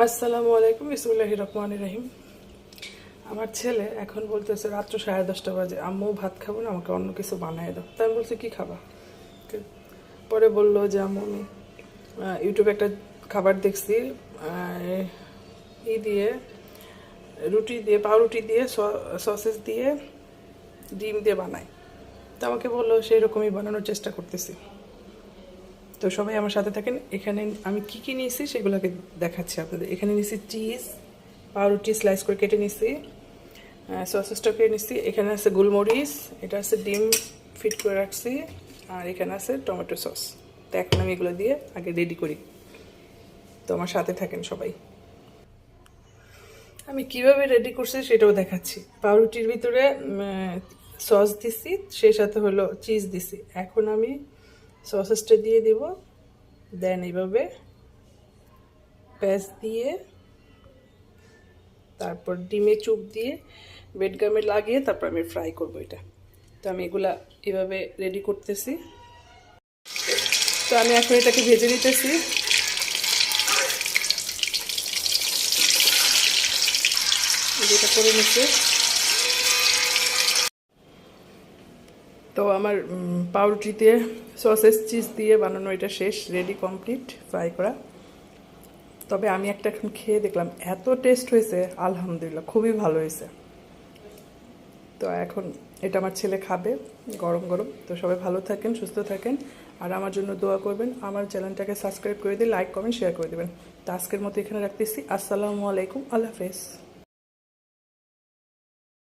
আসসালামু আলাইকুম, বিসমিল্লাহির রহমানির রহিম। আমার ছেলে এখন বলতেছে রাত্র 10:30 বাজে, আম্মু ভাত খাবো না, আমাকে অন্য কিছু বানায় দাও। তাই আমি বলছি কি খাবা। পরে বললো যে আম্মু আমি ইউটিউবে একটা খাবার দেখছি, দিয়ে রুটি দিয়ে, পাউরুটি দিয়ে, সসেস দিয়ে, ডিম দিয়ে বানায়। তো আমাকে বললো সেই রকমই বানানোর চেষ্টা করতেছি। তো সবাই আমার সাথে থাকেন। এখানে আমি কি কি নিয়েছি সেগুলোকে দেখাচ্ছি আপনাদের। এখানে নিয়েছি চিজ, পাউরুটি স্লাইস করে কেটে নিয়েছি, সসেসটা কেটে নিয়েছি। এখানে আছে গোলমরিচ, এটা আছে ডিম ফিট করে রাখছি, আর এখানে আছে টমেটো সস। তো এখন আমি এগুলো দিয়ে আগে রেডি করি। তো আমার সাথে থাকেন সবাই। আমি কিভাবে রেডি করছি সেটাও দেখাচ্ছি। পাউরুটির ভিতরে সস দিছি, সেই সাথে হলো চিজ দিছি। এখন আমি সসেসটা দিয়ে দিব, দেন এইভাবে পেঁয়াজ দিয়ে, তারপর ডিমে চুপ দিয়ে, বেডগামে লাগিয়ে তারপর আমি ফ্রাই করবো এটা। তো আমি এগুলা এভাবে রেডি করতেছি। তো আমি এখন এটাকে ভেজে নিতেছি। যেটা করে নিচ্ছে। তো আমার পাউরুটি দিয়ে, সসেস, চিজ দিয়ে বানানো এটা শেষ, রেডি, কমপ্লিট, ফ্রাই করা। তবে আমি একটা এখন খেয়ে দেখলাম, এত টেস্ট হয়েছে, আলহামদুলিল্লাহ, খুবই ভালো হয়েছে। তো এখন এটা আমার ছেলে খাবে গরম গরম। তো সবাই ভালো থাকেন, সুস্থ থাকেন, আর আমার জন্য দোয়া করবেন। আমার চ্যানেলটাকে সাবস্ক্রাইব করে দিয়ে লাইক, কমেন্ট, শেয়ার করে দেবেন। তো আজকের মতো এখানে রাখতেছি। আসসালামু আলাইকুম, আল্লাহ হাফেজ।